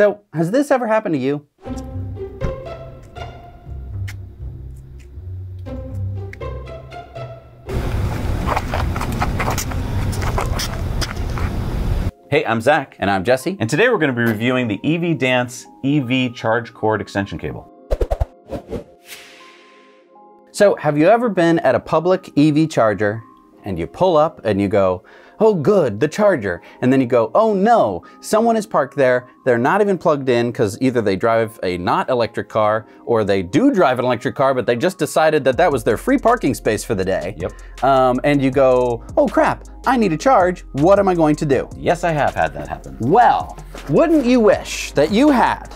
So, has this ever happened to you? Hey, I'm Zach. And I'm Jesse. And today we're going to be reviewing the EVDANCE EV Charge Cord Extension Cable. So, have you ever been at a public EV charger and you pull up and you go, oh good, the charger. And then you go, oh no, someone is parked there. They're not even plugged in because either they drive a not electric car or they do drive an electric car, but they just decided that that was their free parking space for the day. Yep. And you go, oh crap, I need a charge. What am I going to do? Yes, I have had that happen. Well, wouldn't you wish that you had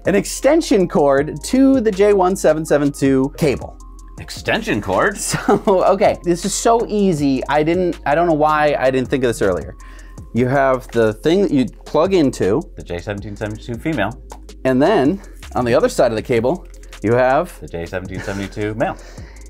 an extension cord to the J1772 cable? Extension cord? So, okay, this is so easy. I don't know why I didn't think of this earlier. You have the thing that you plug into. The J1772 female. And then, on the other side of the cable, you have the J1772 male.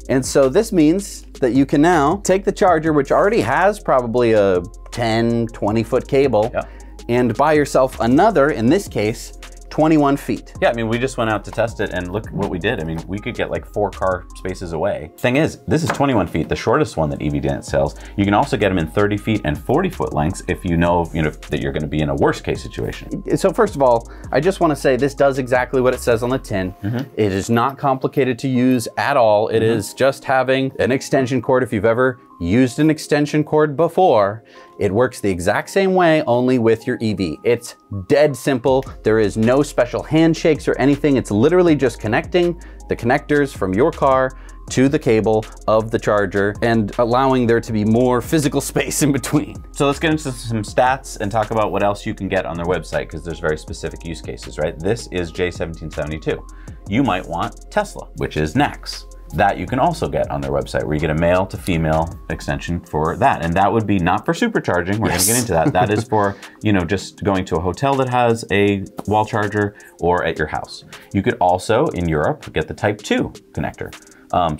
And so this means that you can now take the charger, which already has probably a 10, 20-foot cable, yeah, and buy yourself another, in this case, 21 feet. Yeah, I mean, we just went out to test it and look what we did. I mean, we could get like 4 car spaces away. Thing is, this is 21 feet, the shortest one that EVDANCE sells. You can also get them in 30 feet and 40-foot lengths if you know that you're gonna be in a worst case situation. So first of all, I just wanna say this does exactly what it says on the tin. It is not complicated to use at all. It is just having an extension cord. If you've ever used an extension cord before, it works the exact same way, only with your EV. It's dead simple. There is no special handshakes or anything. It's literally just connecting the connectors from your car to the cable of the charger and allowing there to be more physical space in between. So let's get into some stats and talk about what else you can get on their website, because there's very specific use cases, right? This is J1772. You might want Tesla, which is NACS. That you can also get on their website, where you get a male to female extension for that. And that would be not for supercharging. We're gonna get into that. That is for, just going to a hotel that has a wall charger or at your house. You could also, in Europe, get the Type 2 connector.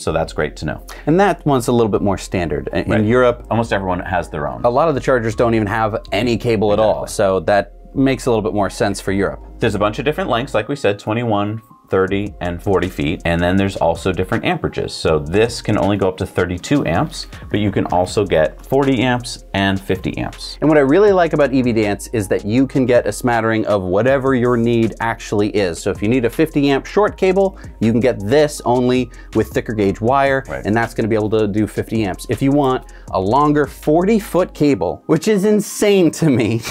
So that's great to know. And that one's a little bit more standard. In Europe, almost everyone has their own. A lot of the chargers don't even have any cable at all. So that makes a little bit more sense for Europe. There's a bunch of different lengths, like we said, 21, 30 and 40 feet. And then there's also different amperages. So this can only go up to 32 amps, but you can also get 40 amps and 50 amps. And what I really like about EVDANCE is that you can get a smattering of whatever your need actually is. So if you need a 50 amp short cable, you can get this only with thicker gauge wire, and that's gonna be able to do 50 amps. If you want a longer 40-foot cable, which is insane to me,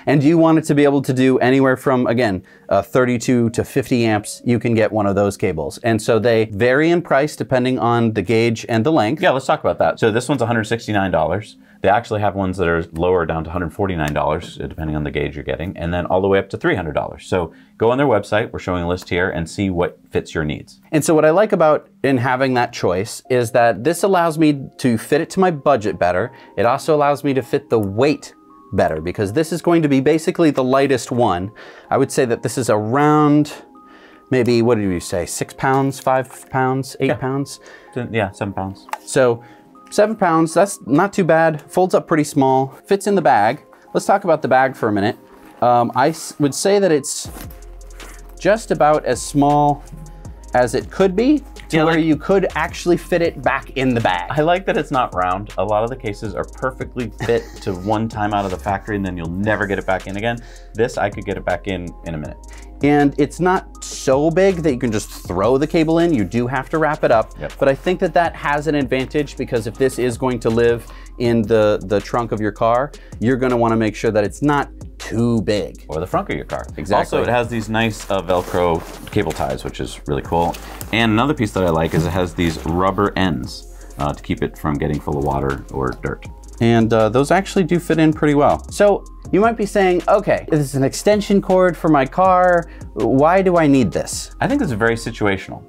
and you want it to be able to do anywhere from, again, 32 to 50 amps, you can get one of those cables. And so they vary in price depending on the gauge and the length. Yeah, let's talk about that. So this one's $169. They actually have ones that are lower, down to $149, depending on the gauge you're getting, and then all the way up to $300. So go on their website, we're showing a list here, and see what fits your needs. And so what I like about in having that choice is that this allows me to fit it to my budget better. It also allows me to fit the weight better, because this is going to be basically the lightest one. I would say that this is around, maybe, what did you say, 6 pounds, 5 pounds, 8 pounds? Yeah, 7 pounds. So 7 pounds, that's not too bad. Folds up pretty small, fits in the bag. Let's talk about the bag for a minute. I would say that it's just about as small as it could be, to where you could actually fit it back in the bag. I like that it's not round. A lot of the cases are perfectly fit to one time out of the factory, and then you'll never get it back in again. This, I could get it back in a minute. And it's not so big that you can just throw the cable in. You do have to wrap it up. But I think that that has an advantage, because if this is going to live in the trunk of your car, you're gonna wanna make sure that it's not too big. Or the front of your car. Exactly. Also, it has these nice Velcro cable ties, which is really cool. And another piece that I like is it has these rubber ends to keep it from getting full of water or dirt. And those actually do fit in pretty well. So you might be saying, okay, this is an extension cord for my car. Why do I need this? I think it's very situational.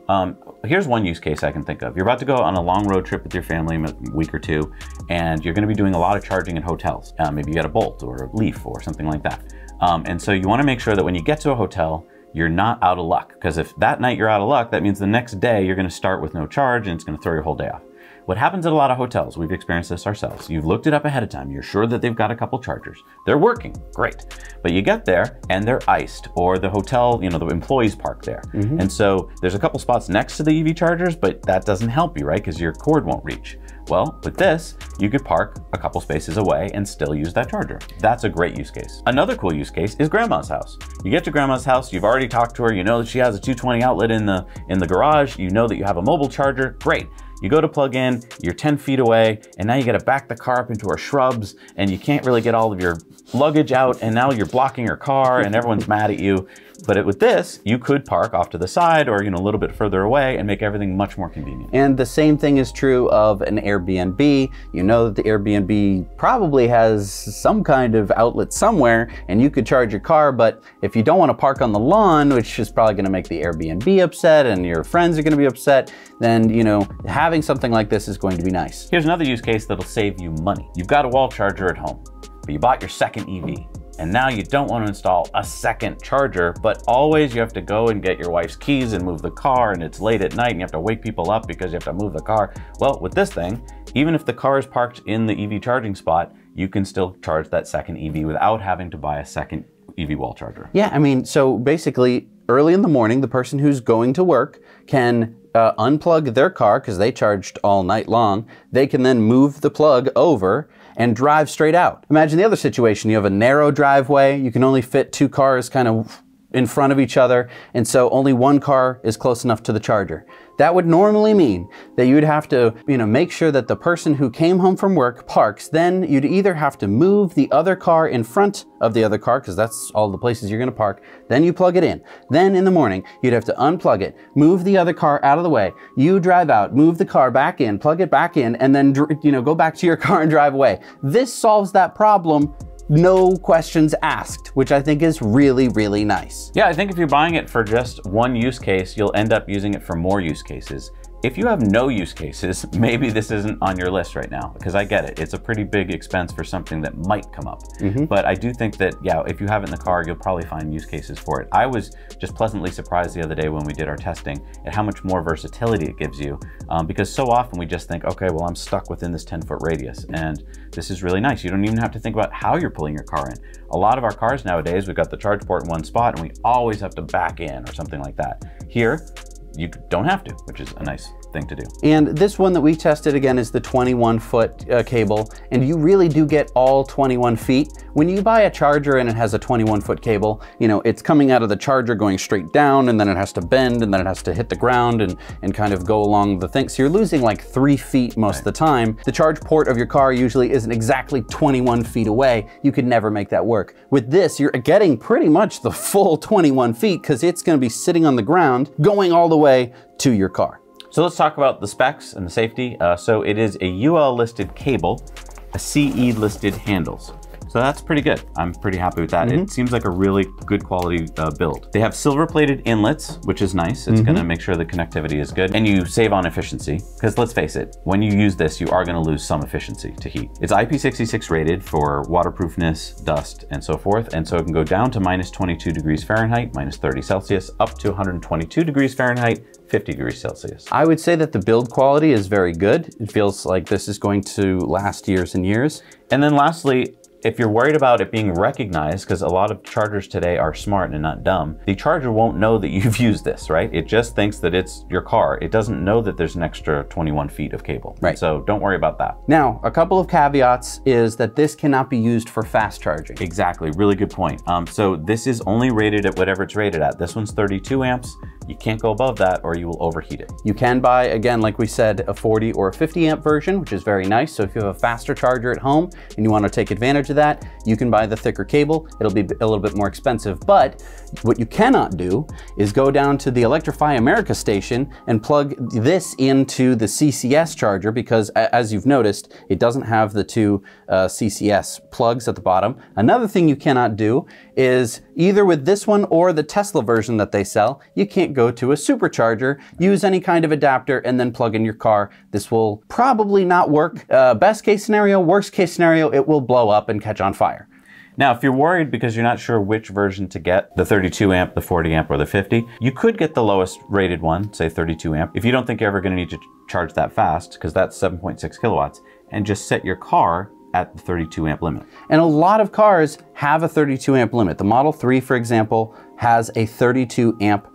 Here's one use case I can think of. You're about to go on a long road trip with your family, a week or two, and you're gonna be doing a lot of charging in hotels. Maybe you got a Bolt or a Leaf or something like that. And so you wanna make sure that when you get to a hotel, you're not out of luck. Because if that night you're out of luck, that means the next day you're gonna start with no charge and it's gonna throw your whole day off. What happens at a lot of hotels, we've experienced this ourselves. You've looked it up ahead of time. You're sure that they've got a couple chargers. They're working, great. But you get there and they're iced, or the hotel, you know, the employees park there. And so there's a couple spots next to the EV chargers, but that doesn't help you, right? Because your cord won't reach. Well, with this, you could park a couple spaces away and still use that charger. That's a great use case. Another cool use case is grandma's house. You get to grandma's house, you've already talked to her, you know that she has a 220 outlet in the garage, you know that you have a mobile charger, great. You go to plug in, you're 10 feet away, and now you gotta back the car up into her shrubs, and you can't really get all of your luggage out, and now you're blocking her car, and everyone's mad at you. But with this, you could park off to the side or, you know, a little bit further away and make everything much more convenient. And the same thing is true of an Airbnb. You know that the Airbnb probably has some kind of outlet somewhere, and you could charge your car, but if you don't want to park on the lawn, which is probably going to make the Airbnb upset and your friends are going to be upset, then, you know, having something like this is going to be nice. Here's another use case that'll save you money. You've got a wall charger at home, but you bought your second EV. And now you don't want to install a second charger, but always you have to go and get your wife's keys and move the car, and it's late at night and you have to wake people up because you have to move the car. Well, with this thing, even if the car is parked in the EV charging spot, you can still charge that second EV without having to buy a second EV wall charger. Yeah, I mean, so basically early in the morning, the person who's going to work can unplug their car because they charged all night long. They can then move the plug over and drive straight out. Imagine the other situation. You have a narrow driveway. You can only fit two cars kind of in front of each other, and so only one car is close enough to the charger. That would normally mean that you would have to, you know, make sure that the person who came home from work parks. Then you'd either have to move the other car in front of the other car, because that's all the places you're gonna park. Then you plug it in. Then in the morning, you'd have to unplug it, move the other car out of the way. You drive out, move the car back in, plug it back in, and then, you know, go back to your car and drive away. This solves that problem. No questions asked, which I think is really, really nice. Yeah, I think if you're buying it for just one use case, you'll end up using it for more use cases. If you have no use cases, maybe this isn't on your list right now, because I get it. It's a pretty big expense for something that might come up. But I do think that, yeah, if you have it in the car, you'll probably find use cases for it. I was just pleasantly surprised the other day when we did our testing at how much more versatility it gives you, because so often we just think, okay, well, I'm stuck within this 10-foot radius, and this is really nice. You don't even have to think about how you're pulling your car in. A lot of our cars nowadays, we've got the charge port in one spot, and we always have to back in or something like that. Here, you don't have to, which is a nice thing to do. And this one that we tested again is the 21-foot cable, and you really do get all 21 feet. When you buy a charger and it has a 21-foot cable, you know, it's coming out of the charger going straight down, and then it has to bend, and then it has to hit the ground and kind of go along the thing. So you're losing like 3 feet most of the time. The charge port of your car usually isn't exactly 21 feet away. You could never make that work. With this, you're getting pretty much the full 21 feet because it's going to be sitting on the ground going all the way to your car. So let's talk about the specs and the safety. So it is a UL listed cable, a CE listed handles. So that's pretty good. I'm pretty happy with that. It seems like a really good quality build. They have silver plated inlets, which is nice. It's gonna make sure the connectivity is good. And you save on efficiency, because let's face it, when you use this, you are gonna lose some efficiency to heat. It's IP66 rated for waterproofness, dust, and so forth. And so it can go down to -22 degrees Fahrenheit, -30 Celsius, up to 122 degrees Fahrenheit, 50 degrees Celsius. I would say that the build quality is very good. It feels like this is going to last years and years. And then lastly, if you're worried about it being recognized, because a lot of chargers today are smart and not dumb, the charger won't know that you've used this, right? It just thinks that it's your car. It doesn't know that there's an extra 21 feet of cable. Right. So don't worry about that. Now, a couple of caveats is that this cannot be used for fast charging. Exactly, really good point. So this is only rated at whatever it's rated at. This one's 32 amps. You can't go above that or you will overheat it. You can buy, again, like we said, a 40 or a 50 amp version, which is very nice. So if you have a faster charger at home and you want to take advantage of that, you can buy the thicker cable. It'll be a little bit more expensive. But what you cannot do is go down to the Electrify America station and plug this into the CCS charger, because as you've noticed, it doesn't have the two CCS plugs at the bottom. Another thing you cannot do is either with this one or the Tesla version that they sell, you can't go to a supercharger, use any kind of adapter, and then plug in your car. This will probably not work. Best case scenario, worst case scenario, it will blow up and catch on fire. Now, if you're worried because you're not sure which version to get, the 32 amp, the 40 amp, or the 50, you could get the lowest rated one, say 32 amp, if you don't think you're ever going to need to charge that fast, because that's 7.6 kilowatts, and just set your car at the 32 amp limit. And a lot of cars have a 32 amp limit. The Model 3, for example, has a 32 amp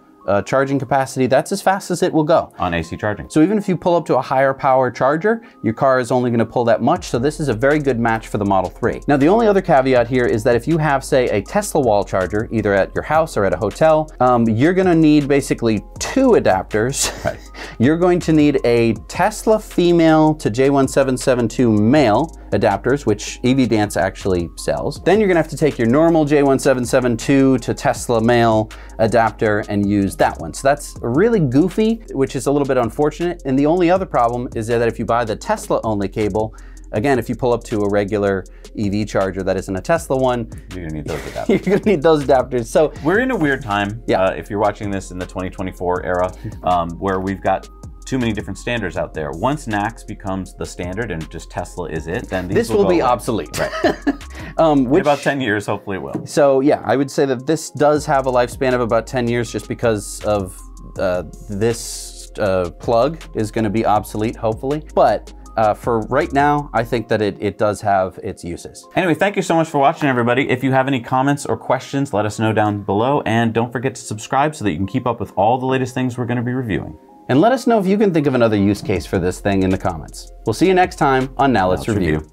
charging capacity. That's as fast as it will go. On AC charging. So even if you pull up to a higher power charger, your car is only going to pull that much. So this is a very good match for the Model 3. Now, the only other caveat here is that if you have, say, a Tesla wall charger, either at your house or at a hotel, you're going to need basically 2 adapters. Right. You're going to need a Tesla female to J1772 male adapters, which EVDANCE actually sells. Then you're gonna have to take your normal J1772 to Tesla male adapter and use that one. So that's really goofy, which is a little bit unfortunate. And the only other problem is that if you buy the Tesla only cable, again, if you pull up to a regular EV charger that isn't a Tesla one, you're gonna need those adapters. You're gonna need those adapters. So we're in a weird time. Yeah. If you're watching this in the 2024 era, where we've got too many different standards out there. Once NACS becomes the standard and just Tesla is it, then these will be obsolete. Right. In about 10 years, hopefully it will. So yeah, I would say that this does have a lifespan of about 10 years just because of this plug is going to be obsolete, hopefully. But for right now, I think that it does have its uses. Anyway, thank you so much for watching, everybody. If you have any comments or questions, let us know down below. And don't forget to subscribe so that you can keep up with all the latest things we're going to be reviewing. And let us know if you can think of another use case for this thing in the comments. We'll see you next time on Now Let's Review.